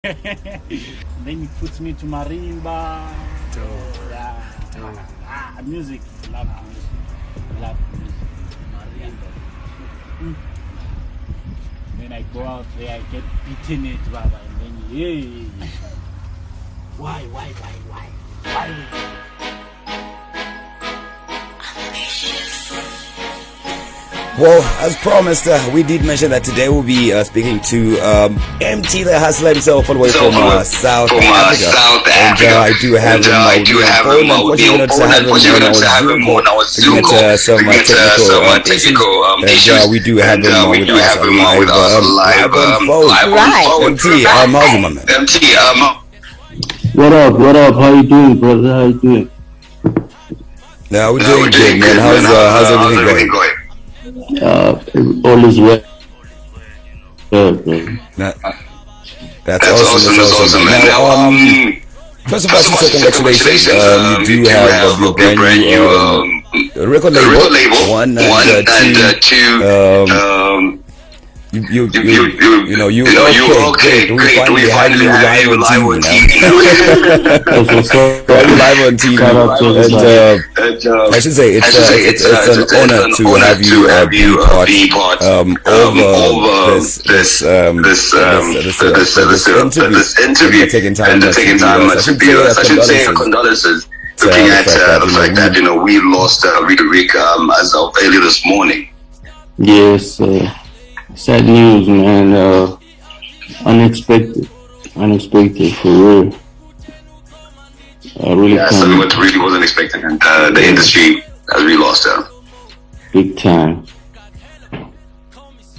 Then he puts me to marimba. Music. Love music. Love music. Marimba. Then I go out there, I get beaten it, Baba, and then Why? Well, as promised, we did mention that today we'll be speaking to Emtee, the hustler himself, all the way from South Africa. And I do have him on the phone. Unfortunately, not to have him on our Zoom call. Some technical issues. And we do have him with us live on phone. Emtee, how's it, my man? Emtee, What up? How you doing, brother? How you doing? Yeah, we're doing good, man. How's everything going? All is well. That's awesome. Now, first of all, congratulations. You do have your brand new record label. One and two. You okay. We finally have you live on TV now. Live on TV. I should say it's an honor to have you be part over this interview and taking time to be us. I should say condolences. Looking at the fact that we lost Rick as of early this morning. Yes. Sad news, man. Unexpected for real. Something what really wasn't expected, and the industry has really lost her. Big time.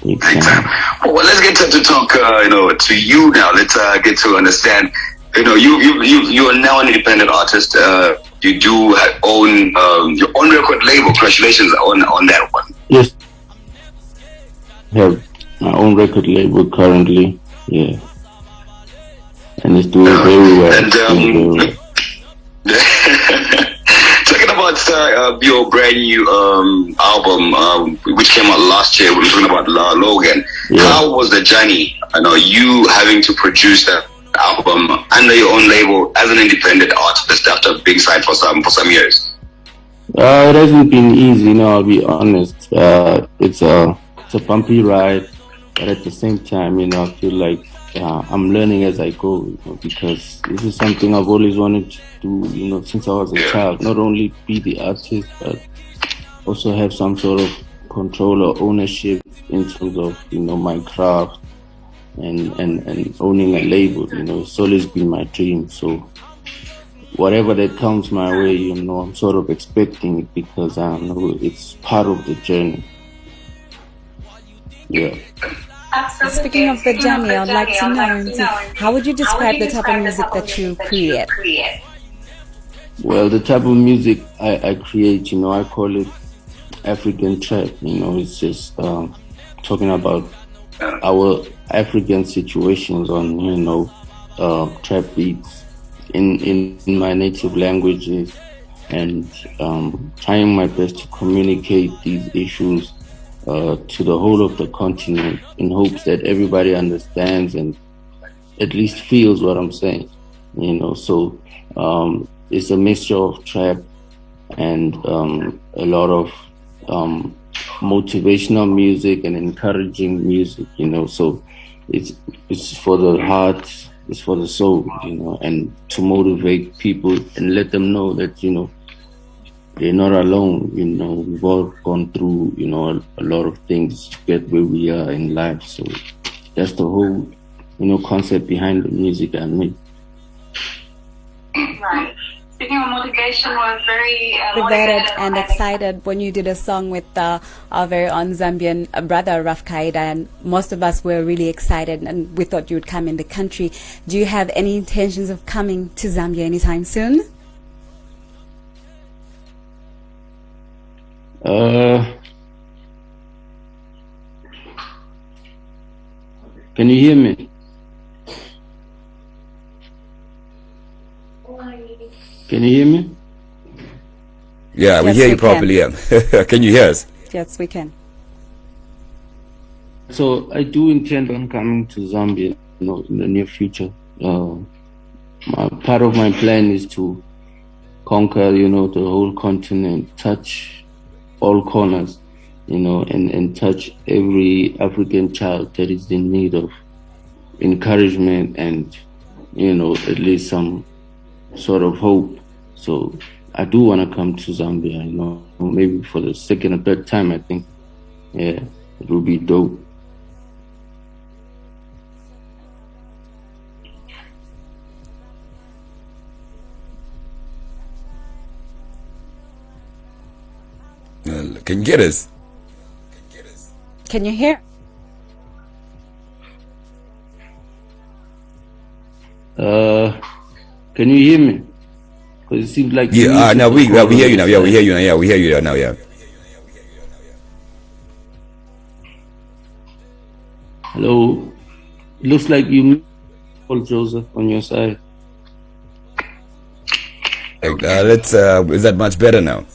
Well, let's get to talk, to you now. Let's get to understand. You are now an independent artist. You do own your own record label. Congratulations on that one. Yes. Have my own record label currently, and it's doing very well. And talking about your brand new album, which came out last year, we're talking about Logan. How was the journey? I know you having to produce that album under your own label as an independent artist after being signed for some years. It hasn't been easy, I'll be honest. It's a bumpy ride, but at the same time, I feel like I'm learning as I go, because this is something I've always wanted to do, since I was a child. Not only be the artist, but also have some sort of control or ownership in terms of, my craft and owning a label. It's always been my dream. So whatever that comes my way, I'm sort of expecting it, because I know it's part of the journey. Yeah. Speaking of the journey, I'd like to know, how would you describe the type of music that you create? Well, the type of music I create, I call it African trap. It's just talking about our African situations on, trap beats in my native languages, and trying my best to communicate these issues to the whole of the continent, in hopes that everybody understands and at least feels what I'm saying, So it's a mixture of trap and a lot of motivational music and encouraging music, So it's for the heart, it's for the soul, and to motivate people and let them know that, they're not alone, we've all gone through, a lot of things to get where we are in life. So that's the whole, concept behind the music I make. Right. Speaking of motivation, was very motivated and excited when you did a song with our very own Zambian brother Proudakid, and most of us were really excited, and we thought you would come in the country. Do you have any intentions of coming to Zambia anytime soon? Can you hear me? Can you hear me? Yeah, we hear you properly. Yeah. Can you hear us? Yes, we can. So I do intend on coming to Zambia, in the near future. Part of my plan is to conquer, the whole continent, touch all corners, and touch every African child that is in need of encouragement and, at least some sort of hope. So I do want to come to Zambia, maybe for the second or third time, I think. Yeah, it will be dope. Can you get us? Can you hear? Can you hear me? Because it seems like we hear you now. Yeah, we hear you now. Yeah, we hear you now. Yeah. Hello. It looks like you, Paul Joseph, on your side. Let's. Is that much better now?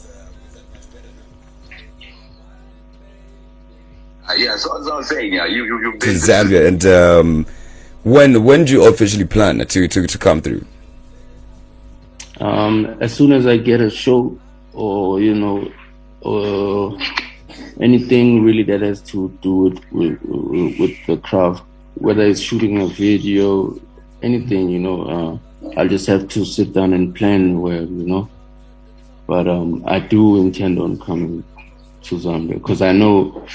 Yeah, so as I was saying, yeah, you've To been Zambia, and when do you officially plan to come through? As soon as I get a show, or or anything really that has to do with the craft, whether it's shooting a video, anything, I'll just have to sit down and plan well, But I do intend on coming to Zambia because I know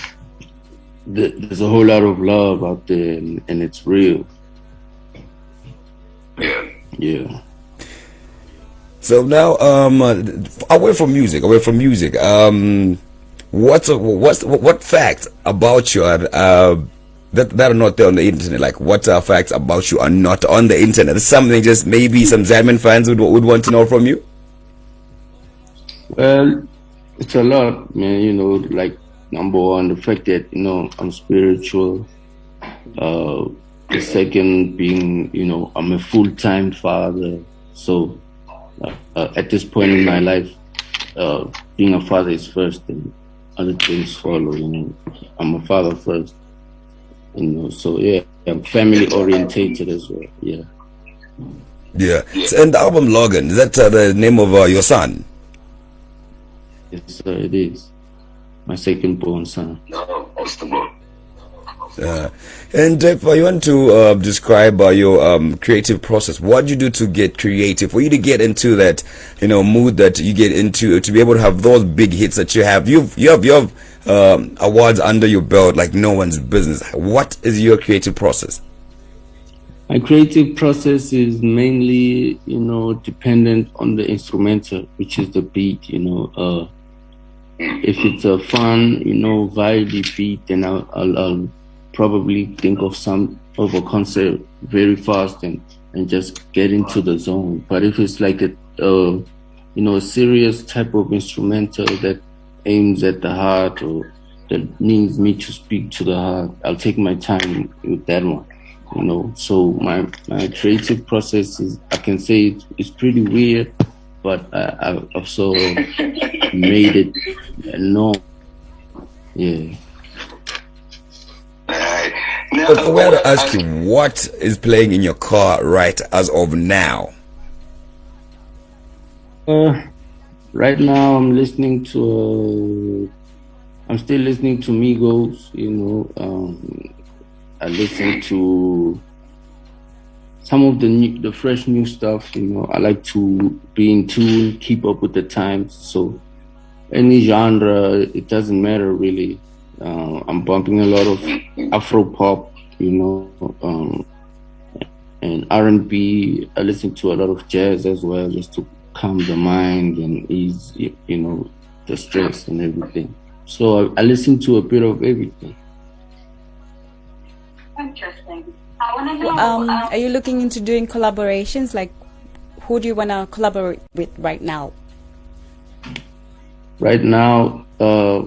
there's a whole lot of love out there, and it's real. Yeah. So now, away from music, what facts about you are that are not there on the internet? Like, what facts about you are not on the internet? Something just maybe some Zambian fans would want to know from you. Well, it's a lot, man. Like, number one, the fact that I'm spiritual. The second being, I'm a full-time father. So at this point in my life, being a father is first, and other things follow. I'm a father first. So yeah, I'm family orientated as well. Yeah. Yeah. So, and the album Logan, is that the name of your son? Yes, sir, it is. My second born son. And if you want to describe your creative process, what do you do to get creative? For you to get into that, mood that you get into, to be able to have those big hits that you have. You have awards under your belt like no one's business. What is your creative process? My creative process is mainly, dependent on the instrumental, which is the beat. If it's a fun, vibey beat, then I'll probably think of a concept very fast and just get into the zone. But if it's like a serious type of instrumental that aims at the heart or that needs me to speak to the heart, I'll take my time with that one. So my creative process is, I can say it's pretty weird, but I've sort of made it known. Yeah. Now, I want to ask you, what is playing in your car right as of now? Right now, I'm listening to. I'm still listening to Migos. I listen to some of the fresh new stuff. I like to be in tune, keep up with the times. So any genre, it doesn't matter really. I'm bumping a lot of Afro pop, and R&B. I listen to a lot of jazz as well, just to calm the mind and ease, the stress and everything. So I listen to a bit of everything. Interesting. I want to know. Are you looking into doing collaborations? Like, who do you want to collaborate with right now? Right now, a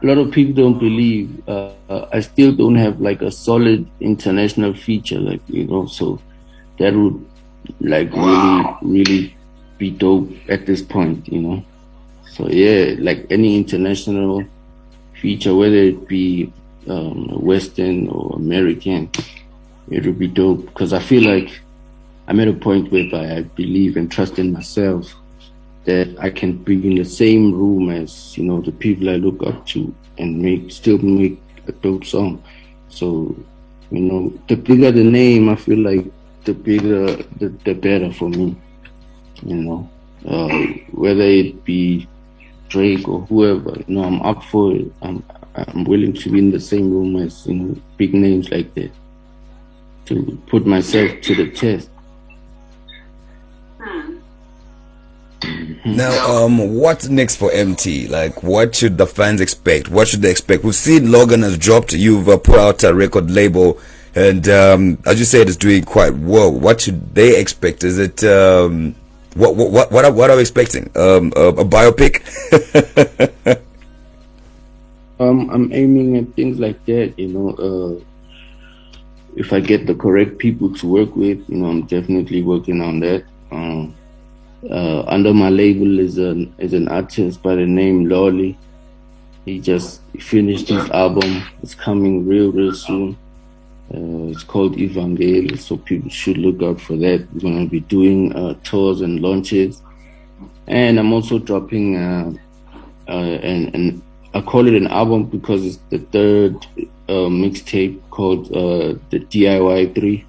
lot of people don't believe. I still don't have like a solid international feature, so that would really be dope at this point, So yeah, like any international feature, whether it be Western or American, it would be dope because I feel like I'm at a point where I believe and trust in myself that I can be in the same room as, you know, the people I look up to and still make a dope song. So, you know, the bigger the name, I feel like the bigger, the better for me, you know. Whether it be Drake or whoever, you know, I'm up for it. I'm willing to be in the same room as, you know, big names like that, to put myself to the test. Now, what's next for Emtee? Like, what should the fans expect? What should they expect? We've seen Logan has dropped. You've put out a record label, and as you said, it's doing quite well. What should they expect? Is it what are we expecting? A biopic? I'm aiming at things like that, you know. If I get the correct people to work with, you know, I'm definitely working on that. Under my label is an artist by the name Lolly. He just finished his album. It's coming real soon. It's called Evangel, so people should look out for that. We're gonna be doing tours and launches, and I'm also dropping and I call it an album because it's the third mixtape called the DIY 3.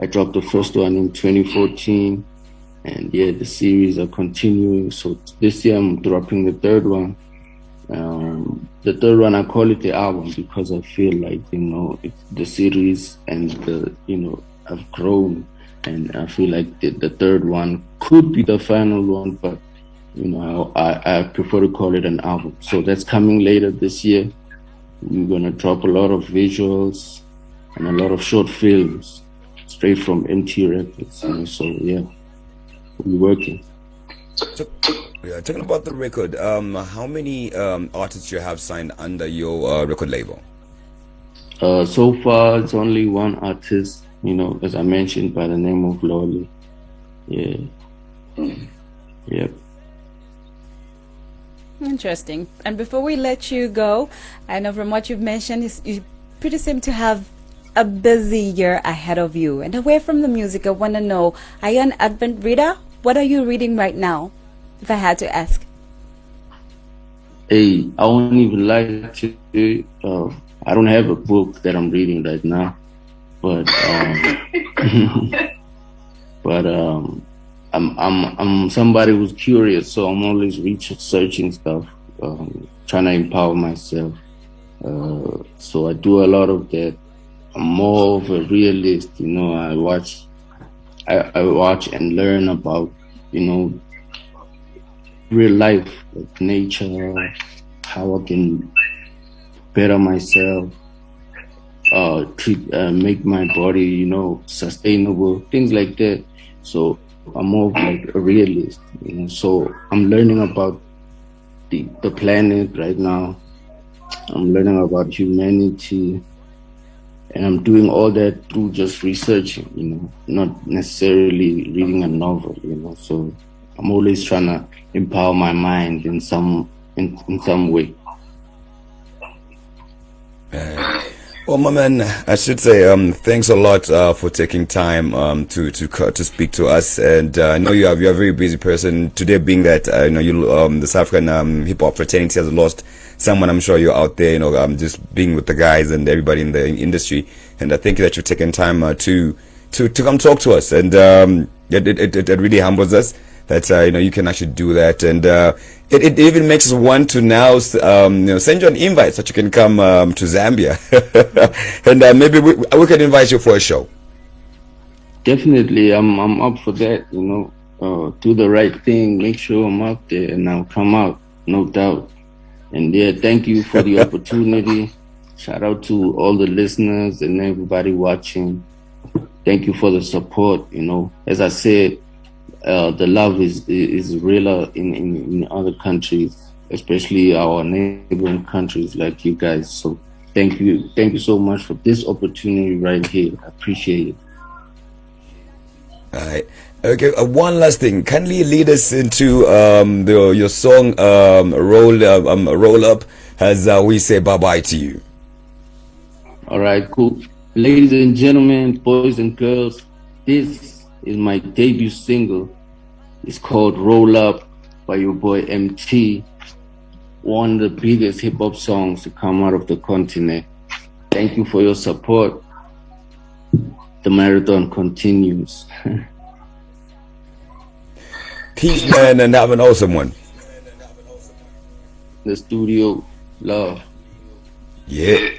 I dropped the first one in 2014. And yeah, the series are continuing. So this year I'm dropping the third one. The third one, I call it the album because I feel like, you know, the series and you know, have grown, and I feel like the third one could be the final one, but you know, I prefer to call it an album. So that's coming later this year. We're gonna drop a lot of visuals and a lot of short films straight from Emtee Records. You know, so yeah. We're working. Yeah, talking about the record, how many artists you have signed under your record label? So far, it's only one artist, you know, as I mentioned, by the name of Lolly. Yeah. Yep. Interesting. And before we let you go, I know from what you've mentioned, you pretty seem to have a busy year ahead of you. And away from the music, I want to know, are you an Advent reader? What are you reading right now, if I had to ask? Hey, I won't even lie to you. I don't have a book that I'm reading right now, but I'm somebody who's curious, so I'm always researching stuff, trying to empower myself. So I do a lot of that. I'm more of a realist, you know. I watch and learn about, you know, real life, like nature, how I can better myself, make my body, you know, sustainable, things like that. So I'm more of like a realist, you know. So I'm learning about the planet right now. I'm learning about humanity. And I'm doing all that through just researching, you know, not necessarily reading a novel, you know. So I'm always trying to empower my mind in some way. Well, my man, I should say thanks a lot for taking time to speak to us. And I know you're a very busy person. Today being that you know, you the South African hip hop fraternity has lost someone. I'm sure you're out there, you know, just being with the guys and everybody in the industry. And I thank you that you've taken time to come talk to us. And it really humbles us that you know, you can actually do that. And it even makes us want to now you know, send you an invite so that you can come to Zambia. And maybe we can invite you for a show. Definitely, I'm up for that, you know. Do the right thing, make sure I'm out there, and I'll come out, no doubt. And yeah, thank you for the opportunity. Shout out to all the listeners and everybody watching. Thank you for the support. You know, as I said, the love is realer in other countries, especially our neighboring countries like you guys. So thank you so much for this opportunity right here. I appreciate it. All right. Okay, one last thing. Kindly lead us into your song Roll Up as we say bye-bye to you. All right, cool. Ladies and gentlemen, boys and girls, this is my debut single. It's called Roll Up by your boy Emtee. One of the biggest hip hop songs to come out of the continent. Thank you for your support. The marathon continues. Peace, man, and have an awesome one. The studio, love. Yeah.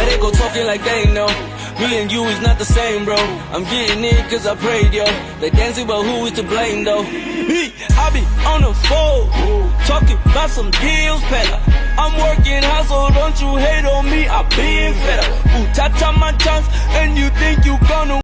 Yeah, they go talking like they know. Me and you is not the same, bro. I'm getting in cause I prayed, yo. They dancing, but who is to blame, though? Me, I be on the phone, talking about some deals, fella. I'm working hard, so don't you hate on me. I been fed up. Ooh, ta-ta my chance, and you think you gonna.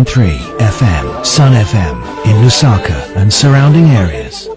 .3 FM, SunFM in Lusaka and surrounding areas.